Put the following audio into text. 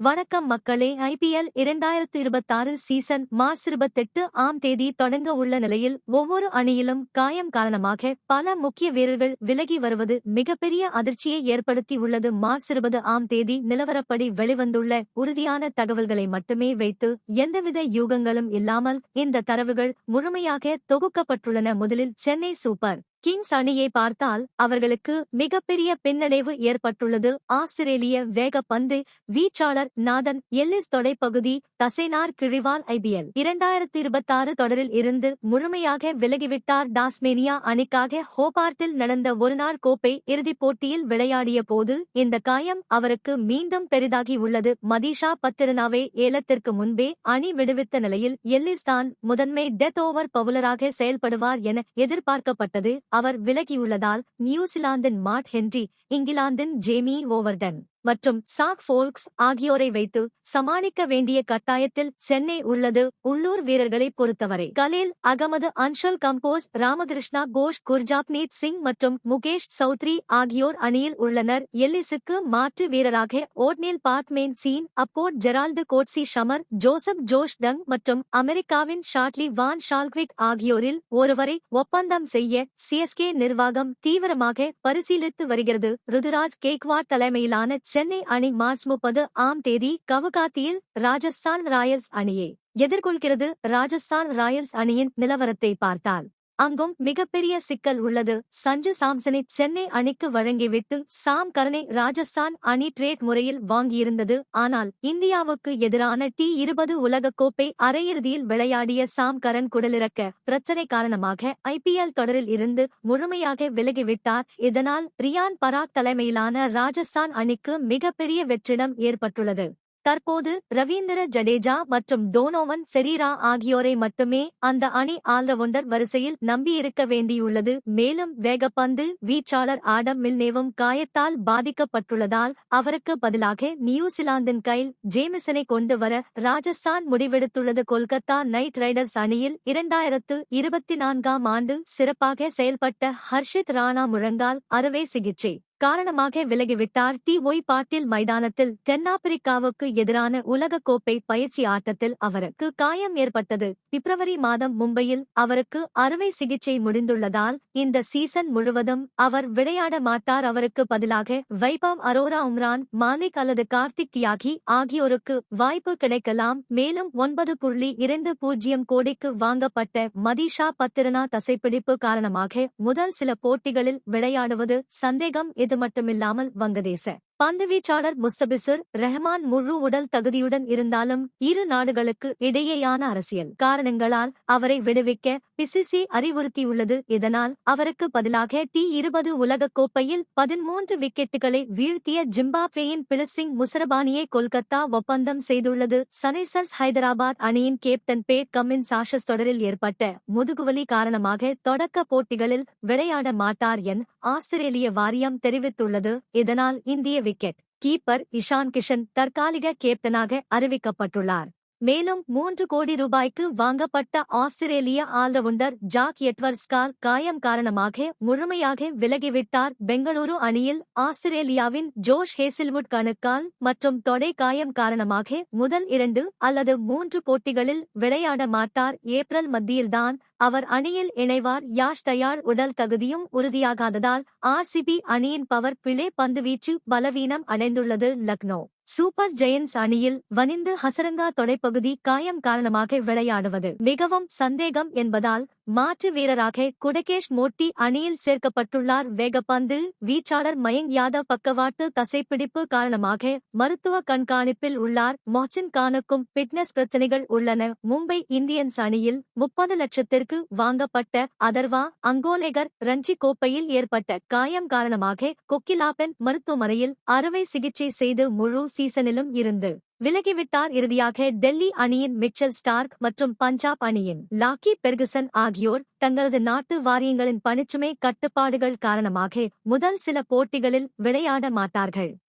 வணக்கம் மக்களே. IPL 2026 season March 28ஆம் தேதி தொடங்க உள்ள நிலையில் ஒவ்வொரு அணியிலும் காயம் காரணமாக பல முக்கிய வீரர்கள் விலகி வருவது மிகப்பெரிய அதிர்ச்சியை ஏற்படுத்தி உள்ளது. மார்ச் 20ஆம் தேதி நிலவரப்படி வெளிவந்துள்ள உறுதியான தகவல்களை மட்டுமே வைத்து எந்தவித யூகங்களும் இல்லாமல் இந்த தரவுகள் முழுமையாக தொகுக்கப்பட்டுள்ளன. முதலில் சென்னை சூப்பர் கிங்ஸ் அணியை பார்த்தால் அவர்களுக்கு மிகப்பெரிய பின்னடைவு ஏற்பட்டுள்ளது. ஆஸ்திரேலிய வேகப்பந்து வீச்சாளர் நாதன் எல்லிஸ் தொடைப்பகுதி தசைநார் கிழிவால் IPL 2026 தொடரில் இருந்து முழுமையாக விலகிவிட்டார். டாஸ்மேனியா அணிக்காக ஹோபார்ட்டில் நடந்த ஒருநாள் கோப்பை இறுதிப் போட்டியில் விளையாடிய போது இந்த காயம் அவருக்கு மீண்டும் பெரிதாகி உள்ளது. மதீஷா பத்திரனாவை ஏலத்திற்கு முன்பே அணி விடுவித்த நிலையில் எல்லிஸ் தான் முதன்மை டெத் ஓவர் பவுலராக செயல்படுவார் என எதிர்பார்க்கப்பட்டது. அவர் விலகியுள்ளதால் நியூசிலாந்தின் மாட் ஹென்றி, இங்கிலாந்தின் ஜேமி ஓவர்டன் மற்றும் சாக் ஃபோல்க்ஸ் ஆகியோரை வைத்து சமாளிக்க வேண்டிய கட்டாயத்தில் சென்னை உள்ளது. உள்ளூர் வீரர்களை பொறுத்தவரை கலீல் அகமது, அன்ஷல் கம்போஸ், ராமகிருஷ்ணா கோஷ், குர்ஜாப்னீத் சிங் மற்றும் முகேஷ் சௌத்ரி ஆகியோர் அணியில் உள்ளனர். எல்லிஸுக்கு மாற்று வீரராக Ottneil Baartman Sean, Abbott Gerald Coetzee Shamar, Joseph Josh Tongue மற்றும் அமெரிக்காவின் ஷாட்லி வான் ஷால்க்விக் ஆகியோரில் ஒருவரை ஒப்பந்தம் செய்ய CSK நிர்வாகம் தீவிரமாக பரிசீலித்து வருகிறது. ருதுராஜ் கேக்வாட் தலைமையிலான சென்னை அணி மார்ச் 30ஆம் தேதி கவுகாத்தியில் ராஜஸ்தான் ராயல்ஸ் அணியை எதிர்கொள்கிறது. ராஜஸ்தான் ராயல்ஸ் அணியின் நிலவரத்தை பார்த்தால் அங்கும் மிகப்பெரிய சிக்கல் உள்ளது. சஞ்சு சாம்சனை சென்னை அணிக்கு வழங்கிவிட்டு சாம் கரனை ராஜஸ்தான் அணி ட்ரேட் முறையில் வாங்கியிருந்தது. ஆனால் இந்தியாவுக்கு எதிரான T20 உலகக்கோப்பை அரையிறுதியில் விளையாடிய சாம் கரன் குடலிறக்க பிரச்சனை காரணமாக IPL தொடரில் இருந்து முழுமையாக விலகிவிட்டார். இதனால் ரியான் பராக் தலைமையிலான ராஜஸ்தான் அணிக்கு மிகப்பெரிய வெற்றிடம் ஏற்பட்டுள்ளது. தற்போது ரவீந்திர ஜடேஜா மற்றும் டோனோவன் ஃபெரீரா ஆகியோரை மட்டுமே அந்த அணி ஆல்ரவுண்டர் வரிசையில் நம்பியிருக்க வேண்டியுள்ளது. மேலும் வேகப்பந்து வீச்சாளர் ஆடம் மில்னேவும் காயத்தால் பாதிக்கப்பட்டுள்ளதால் அவருக்கு பதிலாக நியூசிலாந்தின் கைல் ஜேமிசனை கொண்டு வர ராஜஸ்தான் முடிவெடுத்துள்ளது. கொல்கத்தா நைட் ரைடர்ஸ் அணியில் 2024ஆம் ஆண்டு சிறப்பாக செயல்பட்ட ஹர்ஷித் ராணா முழங்கால் அறுவை சிகிச்சை காரணமாக விலகிவிட்டார். ஒய் பாட்டீல் மைதானத்தில் தென்னாப்பிரிக்காவுக்கு எதிரான உலகக்கோப்பை பயிற்சி ஆட்டத்தில் அவருக்கு காயம் ஏற்பட்டது. பிப்ரவரி மாதம் மும்பையில் அவருக்கு அறுவை சிகிச்சை முடிந்துள்ளதால் இந்த சீசன் முழுவதும் அவர் விளையாட மாட்டார். அவருக்கு பதிலாக வைபவ் அரோரா, உம்ரான் மாலிக் அல்லது கார்த்திக் தியாகி ஆகியோருக்கு வாய்ப்பு கிடைக்கலாம். மேலும் 9.20 கோடிக்கு வாங்கப்பட்ட மதீஷா பத்திரனா தசைப்பிடிப்பு காரணமாக முதல் சில போட்டிகளில் விளையாடுவது சந்தேகம். இது மட்டுமில்லாமல் வங்கதேச பந்துவீச்சாளர் முஸ்தபிசுர் ரஹ்மான் முழு உடல் தகுதியுடன் இருந்தாலும் இரு நாடுகளுக்கு இடையேயான அரசியல் காரணங்களால் அவரை விடுவிக்க PCC அறிவுறுத்தியுள்ளது. இதனால் அவருக்கு பதிலாக T20 உலகக்கோப்பையில் 13 விக்கெட்டுகளை வீழ்த்திய ஜிம்பாப்வேயின் பிலிசிங் முசரபானியை கொல்கத்தா ஒப்பந்தம் செய்துள்ளது. சன்ரைசர்ஸ் ஹைதராபாத் அணியின் கேப்டன் பேட் கமின்ஸ் ஆஷஸ் தொடரில் ஏற்பட்ட முதுகுவலி காரணமாக தொடக்க போட்டிகளில் விளையாட மாட்டார் என ஆஸ்திரேலிய வாரியம் தெரிவித்துள்ளது. இதனால் இந்திய விக்கெட் கீப்பர் இஷான் கிஷன் தற்காலிக கேப்டனாக அறிவிக்கப்பட்டுள்ளார். மேலும் 3 கோடி ரூபாய்க்கு வாங்கப்பட்ட ஆஸ்திரேலிய ஆல்ரவுண்டர் ஜாக் எட்வர்ட்ஸ்கால் காயம் காரணமாக முழுமையாக விலகிவிட்டார். பெங்களூரு அணியில் ஆஸ்திரேலியாவின் ஜோஷ் ஹேசில்வுட் கணுக்கால் மற்றும் தொடை காயம் காரணமாக முதல் 2 அல்லது 3 போட்டிகளில் விளையாட மாட்டார். ஏப்ரல் மத்தியில்தான் அவர் அணியில் இணைவார். யாஷ் தயாள் உடல் தகுதியும் உறுதியாகாததால் RCB அணியின் பவர் பிளே பந்துவீச்சு பலவீனம் அடைந்துள்ளது. லக்னோ சூப்பர் ஜெயன்ஸ் அணியில் வனிந்து ஹசரங்கா தொடைப்பகுதி காயம் காரணமாக விளையாடுவது மிகவும் சந்தேகம் என்பதால் மாற்று வீரராக குடகேஷ் மோட்டி அணியில் சேர்க்கப்பட்டுள்ளார். வேகப்பந்து வீச்சாளர் மயங்க் யாதவ் பக்கவாட்டு தசைப்பிடிப்பு காரணமாக மருத்துவ கண்காணிப்பில் உள்ளார். மொஹ்சின் கானுக்கும் பிட்னஸ் பிரச்சனைகள் உள்ளன. மும்பை இந்தியன்ஸ் அணியில் 30 லட்சத்திற்கு வாங்கப்பட்ட அதர்வா அங்கோலேகர் ரஞ்சி கோப்பையில் ஏற்பட்ட காயம் காரணமாக கொக்கிலாபென் மருத்துவமனையில் அறுவை சிகிச்சை செய்து முழு சீசனிலும் இருந்து விலகிவிட்டார். இறுதியாக டெல்லி அணியின் மிச்சல் ஸ்டார்க் மற்றும் பஞ்சாப் அணியின் லாக்கி பெர்குசன் ஆகியோர் தங்களது நாட்டு வாரியங்களின் பணிச்சுமை கட்டுப்பாடுகள் காரணமாக முதல் சில போட்டிகளில் விளையாட மாட்டார்கள்.